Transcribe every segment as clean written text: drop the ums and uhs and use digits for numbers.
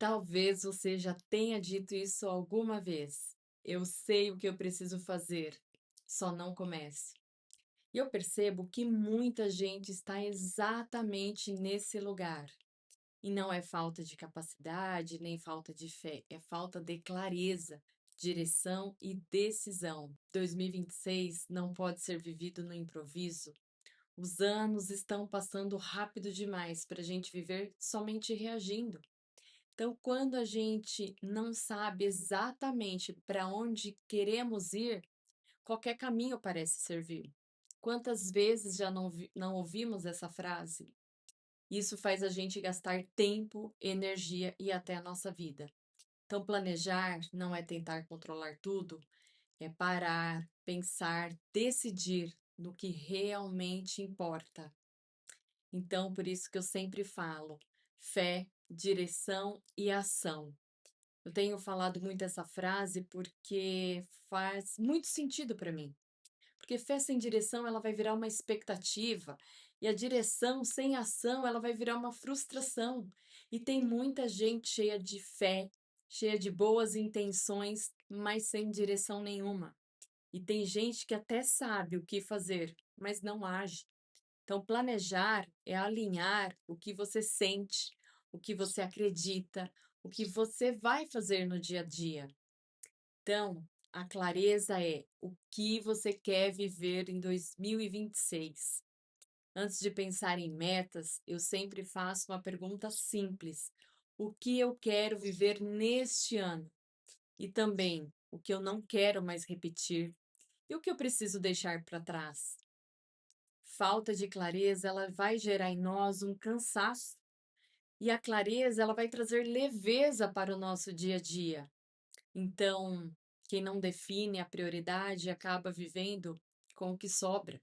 Talvez você já tenha dito isso alguma vez. Eu sei o que eu preciso fazer, só não comece. E eu percebo que muita gente está exatamente nesse lugar. E não é falta de capacidade, nem falta de fé, é falta de clareza, direção e decisão. 2026 não pode ser vivido no improviso. Os anos estão passando rápido demais para a gente viver somente reagindo. Então, quando a gente não sabe exatamente para onde queremos ir, qualquer caminho parece servir. Quantas vezes já não ouvimos essa frase? Isso faz a gente gastar tempo, energia e até a nossa vida. Então, planejar não é tentar controlar tudo, é parar, pensar, decidir no que realmente importa. Então, por isso que eu sempre falo: fé, direção e ação. Eu tenho falado muito essa frase porque faz muito sentido para mim. Porque fé sem direção, ela vai virar uma expectativa, e a direção sem ação, ela vai virar uma frustração. E tem muita gente cheia de fé, cheia de boas intenções, mas sem direção nenhuma. E tem gente que até sabe o que fazer, mas não age. Então, planejar é alinhar o que você sente, o que você acredita, o que você vai fazer no dia a dia. Então, a clareza é o que você quer viver em 2026. Antes de pensar em metas, eu sempre faço uma pergunta simples: o que eu quero viver neste ano? E também o que eu não quero mais repetir e o que eu preciso deixar para trás. Falta de clareza, ela vai gerar em nós um cansaço, e a clareza, ela vai trazer leveza para o nosso dia a dia. Então, quem não define a prioridade acaba vivendo com o que sobra.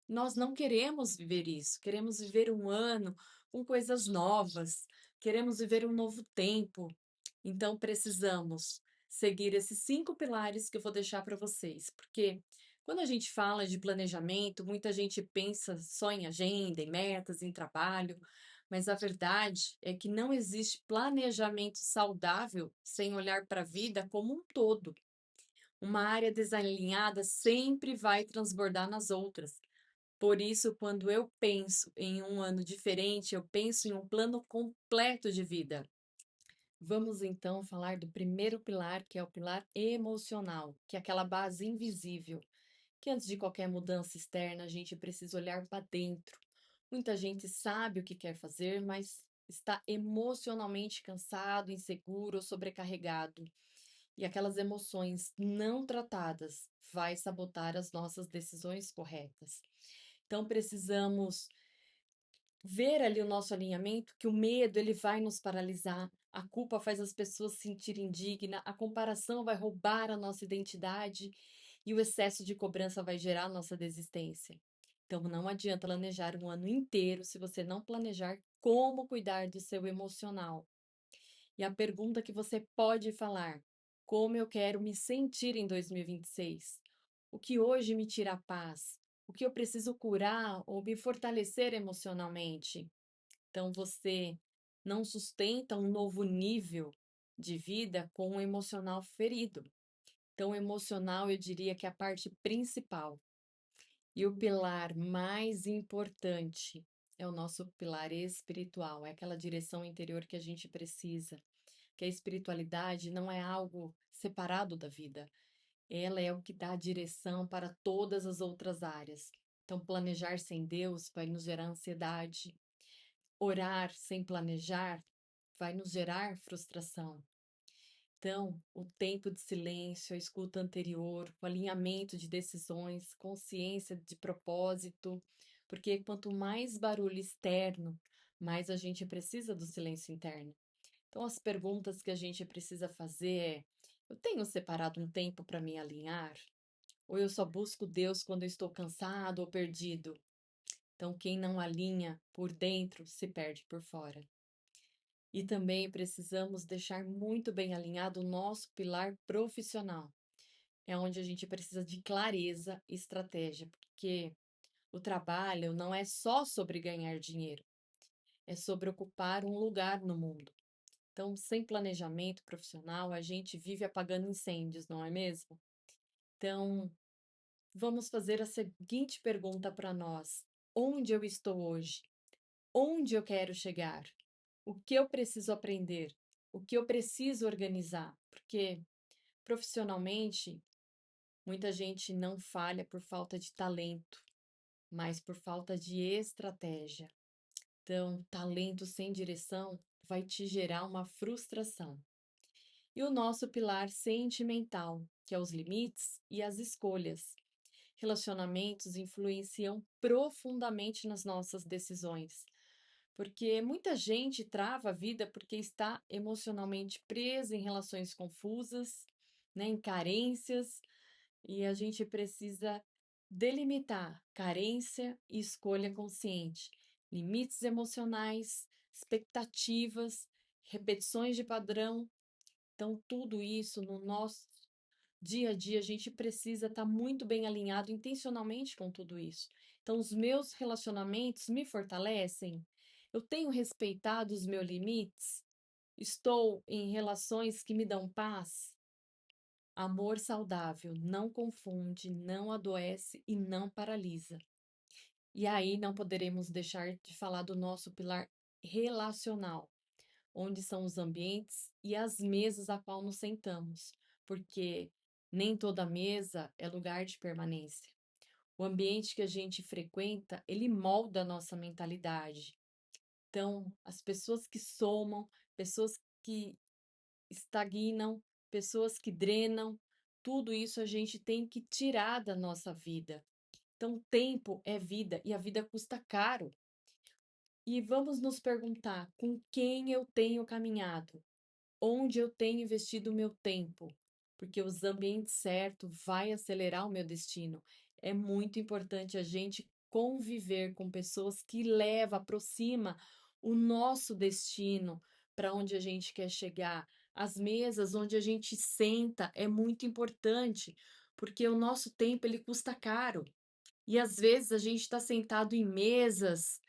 Nós não queremos viver isso, queremos viver um ano com coisas novas, queremos viver um novo tempo. Então, precisamos seguir esses 5 pilares que eu vou deixar para vocês, porque quando a gente fala de planejamento, muita gente pensa só em agenda, em metas, em trabalho, mas a verdade é que não existe planejamento saudável sem olhar para a vida como um todo. Uma área desalinhada sempre vai transbordar nas outras. Por isso, quando eu penso em um ano diferente, eu penso em um plano completo de vida. Vamos então falar do primeiro pilar, que é o pilar emocional, que é aquela base invisível, que antes de qualquer mudança externa, a gente precisa olhar para dentro. Muita gente sabe o que quer fazer, mas está emocionalmente cansado, inseguro ou sobrecarregado. E aquelas emoções não tratadas vai sabotar as nossas decisões corretas. Então precisamos ver ali o nosso alinhamento, que o medo ele vai nos paralisar, a culpa faz as pessoas se sentirem indignas, a comparação vai roubar a nossa identidade e o excesso de cobrança vai gerar a nossa desistência. Então não adianta planejar um ano inteiro se você não planejar como cuidar do seu emocional. E a pergunta que você pode falar: como eu quero me sentir em 2026? O que hoje me tira a paz? O que eu preciso curar ou me fortalecer emocionalmente? Então você não sustenta um novo nível de vida com um emocional ferido. Então, o emocional eu diria que é a parte principal. E o pilar mais importante é o nosso pilar espiritual, é aquela direção interior que a gente precisa, que a espiritualidade não é algo separado da vida, ela é o que dá direção para todas as outras áreas. Então, planejar sem Deus vai nos gerar ansiedade, orar sem planejar vai nos gerar frustração. Então, o tempo de silêncio, a escuta anterior, o alinhamento de decisões, consciência de propósito, porque quanto mais barulho externo, mais a gente precisa do silêncio interno. Então, as perguntas que a gente precisa fazer é: eu tenho separado um tempo para me alinhar? Ou eu só busco Deus quando eu estou cansado ou perdido? Então, quem não alinha por dentro se perde por fora. E também precisamos deixar muito bem alinhado o nosso pilar profissional. É onde a gente precisa de clareza e estratégia, porque o trabalho não é só sobre ganhar dinheiro, é sobre ocupar um lugar no mundo. Então, sem planejamento profissional, a gente vive apagando incêndios, não é mesmo? Então, vamos fazer a seguinte pergunta para nós: onde eu estou hoje? Onde eu quero chegar? O que eu preciso aprender? O que eu preciso organizar? Porque profissionalmente, muita gente não falha por falta de talento, mas por falta de estratégia. Então, talento sem direção vai te gerar uma frustração. E o nosso pilar sentimental, que é os limites e as escolhas. Relacionamentos influenciam profundamente nas nossas decisões, porque muita gente trava a vida porque está emocionalmente presa em relações confusas, né, em carências, e a gente precisa delimitar carência e escolha consciente, limites emocionais, expectativas, repetições de padrão. Então, tudo isso no nosso dia a dia, a gente precisa estar muito bem alinhado intencionalmente com tudo isso. Então, os meus relacionamentos me fortalecem? Eu tenho respeitado os meus limites? Estou em relações que me dão paz? Amor saudável não confunde, não adoece e não paralisa. E aí não poderemos deixar de falar do nosso pilar relacional, onde são os ambientes e as mesas a qual nos sentamos, porque nem toda mesa é lugar de permanência. O ambiente que a gente frequenta, ele molda a nossa mentalidade. Então, as pessoas que somam, pessoas que estagnam, pessoas que drenam, tudo isso a gente tem que tirar da nossa vida. Então, tempo é vida e a vida custa caro. E vamos nos perguntar com quem eu tenho caminhado, onde eu tenho investido o meu tempo, porque os ambientes certos vai acelerar o meu destino. É muito importante a gente conviver com pessoas que levam, aproxima o nosso destino para onde a gente quer chegar. As mesas onde a gente senta é muito importante, porque o nosso tempo ele custa caro. E às vezes a gente está sentado em mesas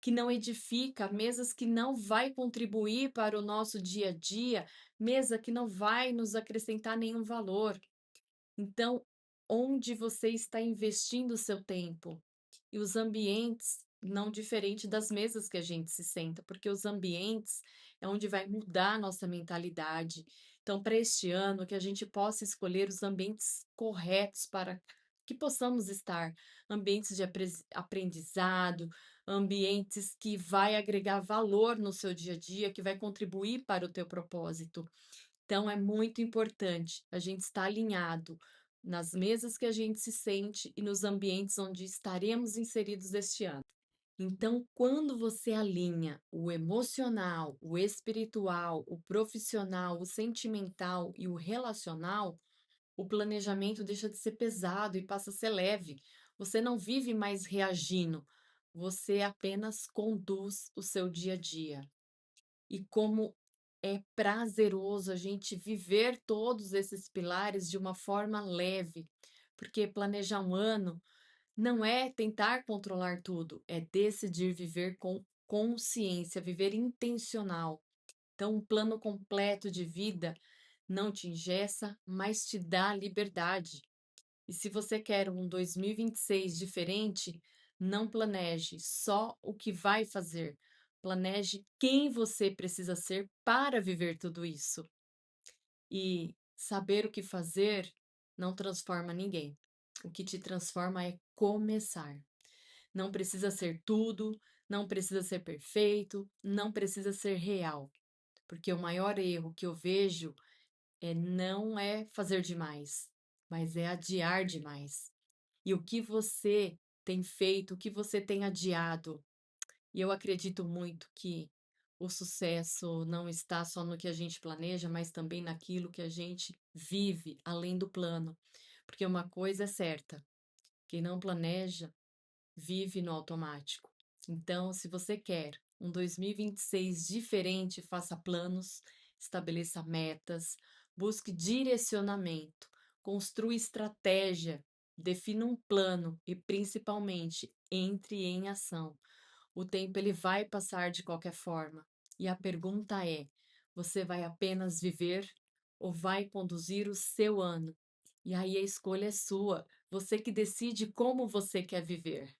que não edifica, mesas que não vai contribuir para o nosso dia a dia, mesa que não vai nos acrescentar nenhum valor. Então, onde você está investindo o seu tempo? E os ambientes, não diferente das mesas que a gente se senta, porque os ambientes é onde vai mudar a nossa mentalidade. Então, para este ano, que a gente possa escolher os ambientes corretos para que possamos estar, ambientes de aprendizado, ambientes que vai agregar valor no seu dia a dia, que vai contribuir para o teu propósito. Então, é muito importante a gente estar alinhado nas mesas que a gente se sente e nos ambientes onde estaremos inseridos este ano. Então, quando você alinha o emocional, o espiritual, o profissional, o sentimental e o relacional, o planejamento deixa de ser pesado e passa a ser leve. Você não vive mais reagindo, você apenas conduz o seu dia a dia. E como é prazeroso a gente viver todos esses pilares de uma forma leve, porque planejar um ano não é tentar controlar tudo, é decidir viver com consciência, viver intencional. Então, um plano completo de vida não te engessa, mas te dá liberdade. E se você quer um 2026 diferente, não planeje só o que vai fazer. Planeje quem você precisa ser para viver tudo isso. E saber o que fazer não transforma ninguém. O que te transforma é começar. Não precisa ser tudo, não precisa ser perfeito, não precisa ser real. Porque o maior erro que eu vejo não é fazer demais, mas é adiar demais. E o que você tem feito, o que você tem adiado? E eu acredito muito que o sucesso não está só no que a gente planeja, mas também naquilo que a gente vive além do plano. Porque uma coisa é certa: quem não planeja vive no automático. Então, se você quer um 2026 diferente, faça planos, estabeleça metas, busque direcionamento, construa estratégia, defina um plano e, principalmente, entre em ação. O tempo ele vai passar de qualquer forma. E a pergunta é: Você vai apenas viver ou vai conduzir o seu ano? E aí a escolha é sua. Você que decide como você quer viver.